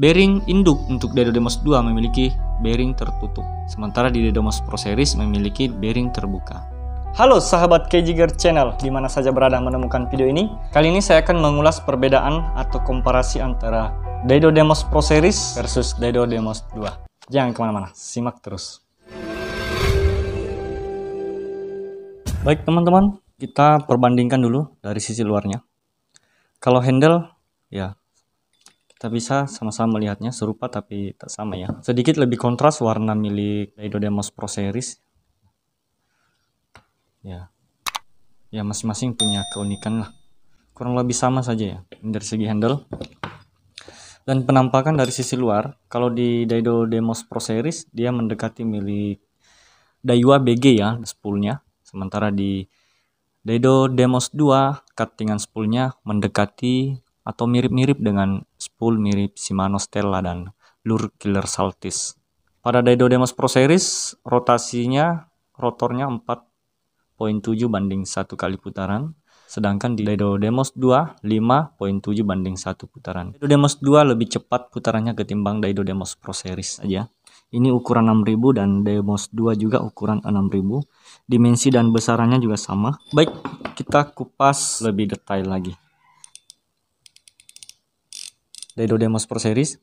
Bearing induk untuk Daido Demos 2 memiliki bearing tertutup, sementara di Daido Demos Pro Series memiliki bearing terbuka. Halo sahabat Keijiger Channel, di mana saja berada menemukan video ini. Kali ini saya akan mengulas perbedaan atau komparasi antara Daido Demos Pro Series versus Daido Demos 2. Jangan kemana-mana, simak terus. Baik teman-teman, kita perbandingkan dulu dari sisi luarnya. Kalau handle, ya kita bisa sama-sama melihatnya serupa tapi tak sama ya. Sedikit lebih kontras warna milik Daido Demos Pro Series. Ya masing-masing punya keunikan lah. Kurang lebih sama saja ya dari segi handle. Dan penampakan dari sisi luar, kalau di Daido Demos Pro Series dia mendekati milik Daiwa BG ya, spoolnya. Sementara di Daido Demos 2 cuttingan spoolnya mendekati atau mirip-mirip dengan spool mirip Shimano Stella dan Lure Killer Saltis. Pada Daido Demos Pro Series rotornya 4.7 banding 1 kali putaran, sedangkan di Daido Demos 2 5.7 banding 1 putaran. Daido Demos 2 lebih cepat putarannya ketimbang Daido Demos Pro Series aja. Ini ukuran 6000 dan Demos 2 juga ukuran 6000. Dimensi dan besarannya juga sama. Baik, kita kupas lebih detail lagi. Daido Demos Pro Series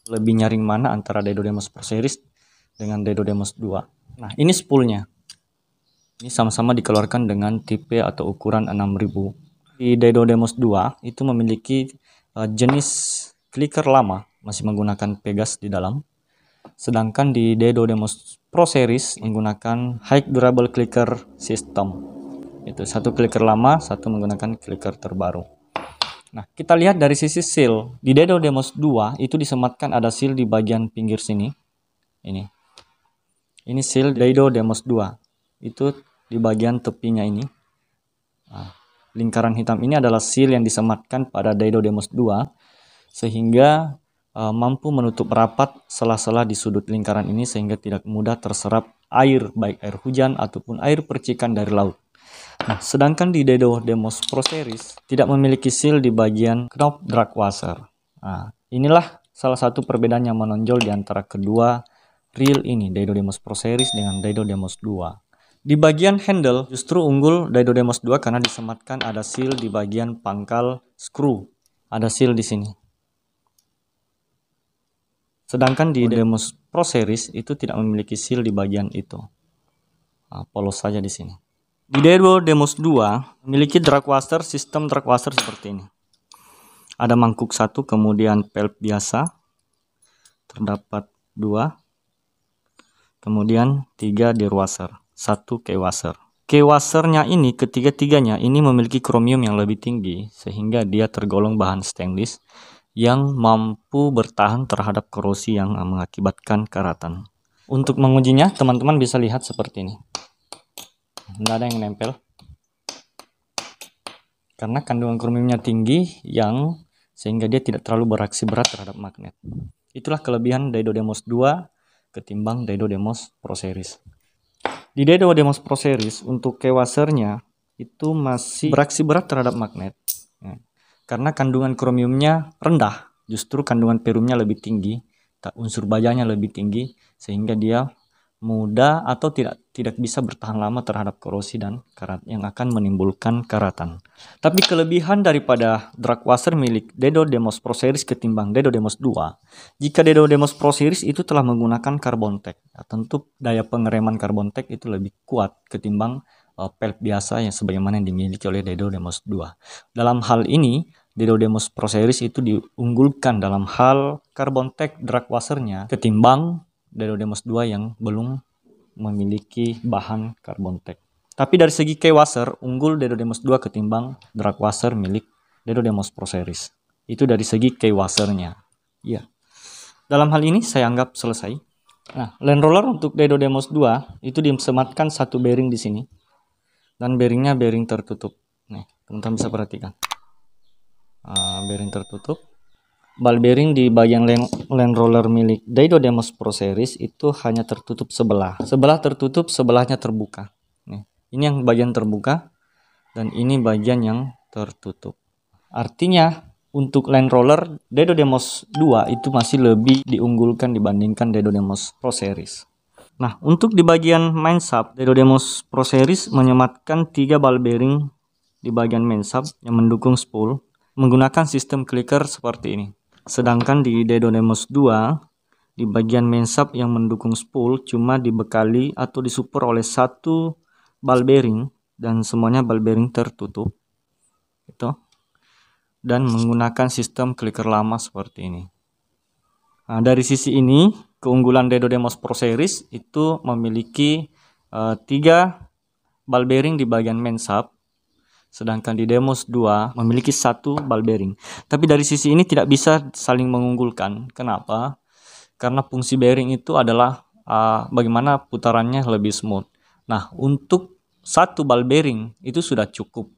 lebih nyaring mana antara Daido Demos Pro Series dengan Daido Demos 2. Nah, ini spoolnya. Ini sama-sama dikeluarkan dengan tipe atau ukuran 6000. Di Daido Demos 2 itu memiliki jenis clicker lama, masih menggunakan Pegas di dalam. Sedangkan di Daido Demos Pro Series menggunakan High Durable Clicker System. Itu satu clicker lama, satu menggunakan clicker terbaru. Nah, kita lihat dari sisi seal. Di Daido Demos 2 itu disematkan ada seal di bagian pinggir sini. Ini seal Daido Demos 2. Itu di bagian tepinya ini. Nah, lingkaran hitam ini adalah seal yang disematkan pada Daido Demos 2 sehingga mampu menutup rapat sela-sela di sudut lingkaran ini sehingga tidak mudah terserap air, baik air hujan ataupun air percikan dari laut. Nah, sedangkan di Daido Demos Pro Series tidak memiliki seal di bagian knob drag washer. Nah, inilah salah satu perbedaan yang menonjol di antara kedua reel ini, Daido Demos Pro Series dengan Daido Demos 2. Di bagian handle justru unggul Daido Demos 2 karena disematkan ada seal di bagian pangkal screw. Ada seal di sini. Sedangkan di Demos Pro Series itu tidak memiliki seal di bagian itu. Nah, polos saja di sini. Di Daido Demos 2 memiliki drag washer, sistem drag washer seperti ini. Ada mangkuk 1, kemudian pelp biasa. Terdapat 2. Kemudian 3 deer washer, 1 key washer. Key washernya ini ketiga-tiganya ini memiliki kromium yang lebih tinggi sehingga dia tergolong bahan stainless yang mampu bertahan terhadap korosi yang mengakibatkan karatan. Untuk mengujinya, teman-teman bisa lihat seperti ini. Tidak ada yang nempel karena kandungan kromiumnya tinggi yang sehingga dia tidak terlalu bereaksi berat terhadap magnet. Itulah kelebihan Daido Demos 2 ketimbang Daido Demos Pro Series. Di Daido Demos Pro Series untuk key washernya itu masih bereaksi berat terhadap magnet ya, karena kandungan kromiumnya rendah, justru kandungan perumnya lebih tinggi, unsur bajanya lebih tinggi sehingga dia mudah atau tidak bisa bertahan lama terhadap korosi dan karat yang akan menimbulkan karatan. Tapi kelebihan daripada drag washer milik Daido Demos Pro Series ketimbang Daido Demos 2, jika Daido Demos Pro Series itu telah menggunakan carbon tech, ya, tentu daya pengereman carbon tech itu lebih kuat ketimbang pelp biasa yang sebagaimana yang dimiliki oleh Daido Demos 2. Dalam hal ini Daido Demos Pro Series itu diunggulkan dalam hal carbon tech drag washernya ketimbang Daido Demos 2 yang belum memiliki bahan carbon tech. Tapi dari segi key washer, unggul Daido Demos 2 ketimbang drag washer milik Daido Demos Pro Series. Itu dari segi key washernya. Ya. Dalam hal ini saya anggap selesai. Nah, land roller untuk Daido Demos 2 itu disematkan satu bearing di sini. Dan bearingnya bearing tertutup. Nih, teman-teman bisa perhatikan. Bearing tertutup. Ball bearing di bagian land roller milik Daido Demos Pro Series itu hanya tertutup sebelah. Sebelah tertutup, sebelahnya terbuka. Nih, ini yang bagian terbuka dan ini bagian yang tertutup. Artinya untuk line roller Daedodemos 2 itu masih lebih diunggulkan dibandingkan Daedodemos Pro Series. Nah, untuk di bagian main shaft, Daedodemos Pro Series menyematkan 3 ball bearing di bagian main shaft yang mendukung spool menggunakan sistem clicker seperti ini. Sedangkan di Daedodemos 2 di bagian main shaft yang mendukung spool cuma dibekali atau disupport oleh 1 ball bearing dan semuanya ball bearing tertutup. Itu. Dan menggunakan sistem clicker lama seperti ini. Nah, dari sisi ini keunggulan Daedodemos Pro Series itu memiliki 3 ball bearing di bagian main shaft, sedangkan di Demos 2 memiliki 1 ball bearing. Tapi dari sisi ini tidak bisa saling mengunggulkan. Kenapa? Karena fungsi bearing itu adalah bagaimana putarannya lebih smooth. Nah, untuk 1 ball bearing itu sudah cukup.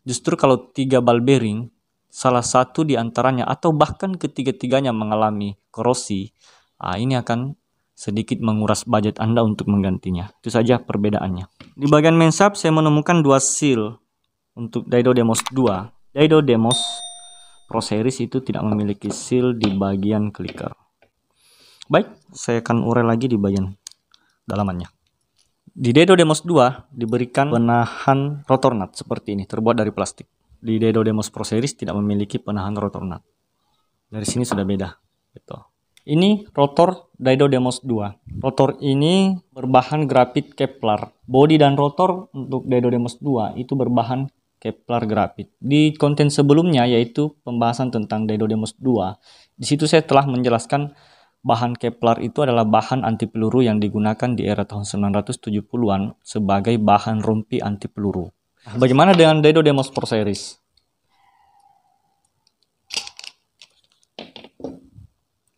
Justru kalau 3 ball bearing, salah satu di antaranya atau bahkan ketiga-tiganya mengalami korosi, ini akan sedikit menguras budget Anda untuk menggantinya. Itu saja perbedaannya. Di bagian main shaft saya menemukan 2 seal untuk Daedodemos 2. Daedodemos Pro Series itu tidak memiliki seal di bagian clicker. Baik, saya akan urai lagi di bagian dalamannya. Di Daedodemos 2 diberikan penahan rotor nut seperti ini, terbuat dari plastik. Di Daedodemos Pro Series tidak memiliki penahan rotor nut. Dari sini sudah beda. Gitu. Ini rotor Daedodemos 2. Rotor ini berbahan grafit Kevlar. Bodi dan rotor untuk Daedodemos 2 itu berbahan Kevlar grafit. Di konten sebelumnya yaitu pembahasan tentang Daedodemos 2, di situ saya telah menjelaskan bahan Kevlar itu adalah bahan anti peluru yang digunakan di era tahun 1970-an sebagai bahan rompi anti peluru. Bagaimana dengan Daedodemos Pro Series?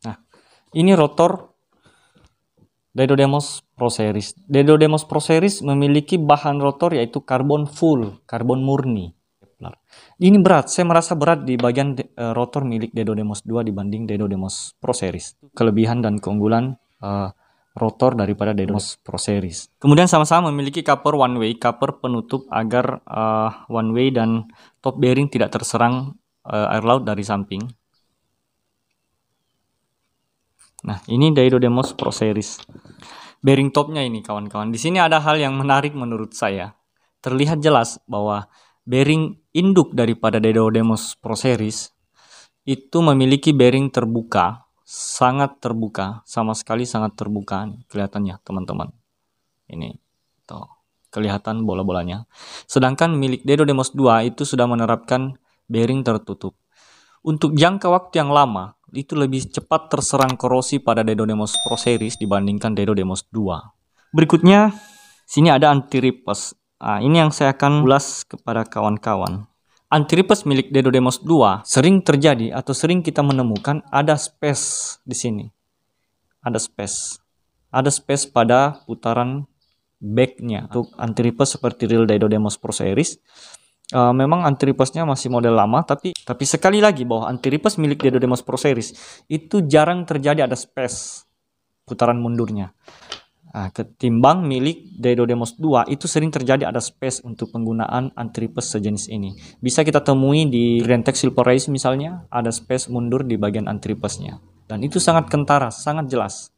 Nah, ini rotor Daedodemos Pro Series. Daedodemos Pro Series memiliki bahan rotor yaitu karbon full, karbon murni. Ini berat, saya merasa berat di bagian rotor milik Daedodemos 2 dibanding Daedodemos Pro Series. Kelebihan dan keunggulan rotor daripada Daedodemos Pro Series. Kemudian sama-sama memiliki cover one way, cover penutup agar one way dan top bearing tidak terserang air laut dari samping. Nah, ini Daedodemos Pro Series. Bearing topnya ini kawan-kawan. Di sini ada hal yang menarik menurut saya. Terlihat jelas bahwa bearing induk daripada Daedodemos Pro Series itu memiliki bearing terbuka. Sangat terbuka, sama sekali sangat terbuka kelihatannya teman-teman. Ini tuh, kelihatan bola-bolanya. Sedangkan milik Daedodemos 2 itu sudah menerapkan bearing tertutup. Untuk jangka waktu yang lama, itu lebih cepat terserang korosi pada Daedodemos Pro Series dibandingkan Daedodemos 2. Berikutnya, sini ada anti-ripes. Ini yang saya akan ulas kepada kawan-kawan. Anti-ripes milik Daedodemos 2 sering terjadi atau sering kita menemukan ada space di sini. Ada space. Ada space pada putaran backnya. Untuk anti-ripes seperti real Daedodemos Pro Series, memang anti-ripesnya masih model lama, tapi sekali lagi bahwa anti-ripes milik Daedodemos Pro Series itu jarang terjadi ada space putaran mundurnya. Ketimbang milik Daedodemos 2 itu sering terjadi ada space untuk penggunaan anti-ripes sejenis ini. Bisa kita temui di Rentex Silver Race misalnya, ada space mundur di bagian anti-ripesnya. Dan itu sangat kentara, sangat jelas.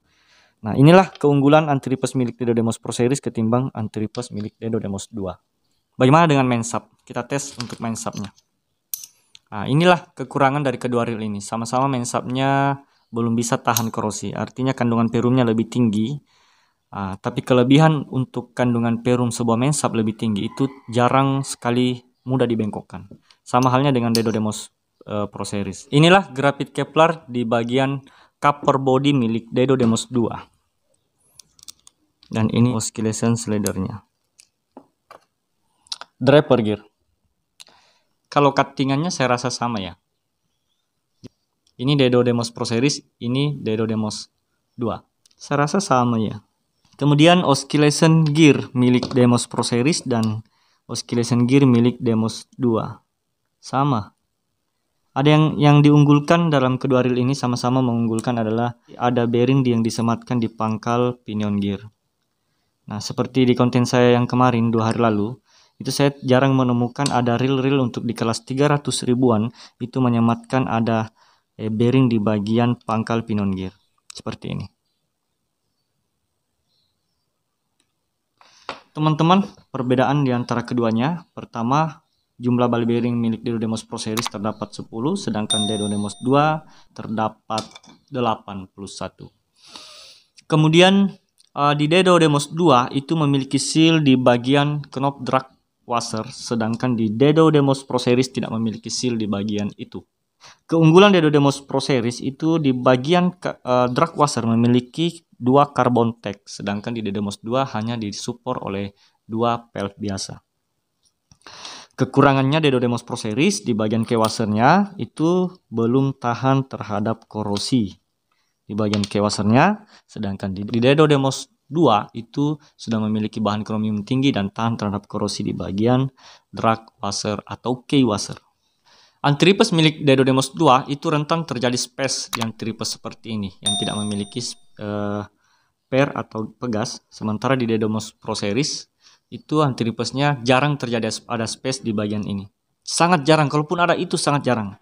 Nah, inilah keunggulan anti-ripes milik Daedodemos Pro Series ketimbang anti-ripes milik Daedodemos 2. Bagaimana dengan main shaft? Kita tes untuk main shaftnya. Nah, inilah kekurangan dari kedua reel ini. Sama-sama main shaftnya belum bisa tahan korosi. Artinya kandungan perumnya lebih tinggi. Tapi kelebihan untuk kandungan perum sebuah main shaft lebih tinggi itu jarang sekali mudah dibengkokkan. Sama halnya dengan Daedodemos Pro Series. Inilah grafit Kevlar di bagian cover body milik Daedodemos 2. Dan ini oscillation slidernya. Driver gear. Kalau cuttingannya saya rasa sama ya. Ini Daedodemos Pro Series, ini Daedodemos 2. Saya rasa sama ya. Kemudian oscillation gear milik Demos Pro Series dan oscillation gear milik Demos 2. Sama. Ada yang diunggulkan dalam kedua reel ini, sama-sama mengunggulkan adalah ada bearing yang disematkan di pangkal pinion gear. Nah, seperti di konten saya yang kemarin 2 hari lalu, Itu saya jarang menemukan ada reel-reel untuk di kelas 300 ribuan itu menyematkan ada bearing di bagian pangkal pinion gear seperti ini. Teman-teman, perbedaan di antara keduanya, pertama, jumlah ball bearing milik Dedo Demos Pro Series terdapat 10, sedangkan Dedo Demos 2 terdapat 81. Kemudian di Dedo Demos 2 itu memiliki seal di bagian knop drag washer, sedangkan di Dedo Demos Pro Series tidak memiliki seal di bagian itu. Keunggulan Dedo Demos Pro Series itu di bagian drag washer memiliki 2 carbon tag, sedangkan di Dedo Demos 2 hanya disupport oleh 2 valve biasa. Kekurangannya Dedo Demos Pro Series di bagian key washernya itu belum tahan terhadap korosi di bagian key washernya, sedangkan di Dedo Demos 2 itu sudah memiliki bahan kromium tinggi dan tahan terhadap korosi di bagian drag washer atau key washer. Antiripes milik Dedo Demos 2 itu rentan terjadi space di antiripes seperti ini yang tidak memiliki pair atau pegas, sementara di Dedo Demos Pro Series itu antiripesnya jarang terjadi ada space di bagian ini. Sangat jarang, kalaupun ada itu sangat jarang.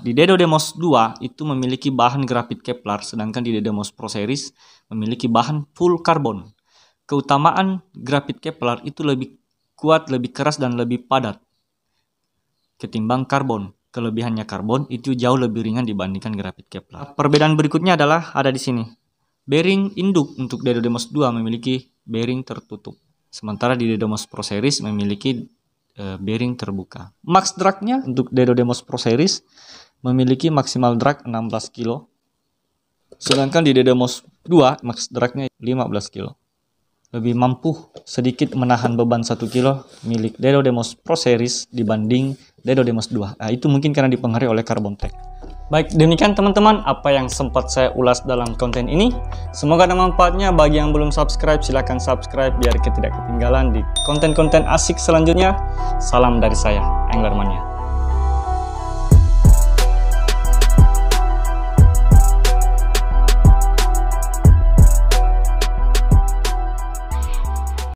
Di Dedo Demos 2 itu memiliki bahan grafit Kevlar, sedangkan di Dedo Demos Pro Series memiliki bahan full karbon. Keutamaan grafit Kevlar itu lebih kuat, lebih keras, dan lebih padat ketimbang karbon. Kelebihannya karbon itu jauh lebih ringan dibandingkan grafit Kevlar. Perbedaan berikutnya adalah ada di sini. Bearing induk untuk Dedo Demos 2 memiliki bearing tertutup, sementara di Dedo Demos Pro Series memiliki bearing terbuka. Max dragnya untuk Dedo Demos Pro Series memiliki maksimal drag 16 kg, sedangkan di Dedo Demos 2 max dragnya 15 kg. Lebih mampu sedikit menahan beban 1 kg milik Dedo Demos Pro Series dibanding Dedo Demos 2. Itu mungkin karena dipengaruhi oleh carbon tag. Baik, demikian teman-teman apa yang sempat saya ulas dalam konten ini. Semoga ada manfaatnya. Bagi yang belum subscribe, silahkan subscribe biar kita tidak ketinggalan di konten-konten asik selanjutnya. Salam dari saya, Angler Mania.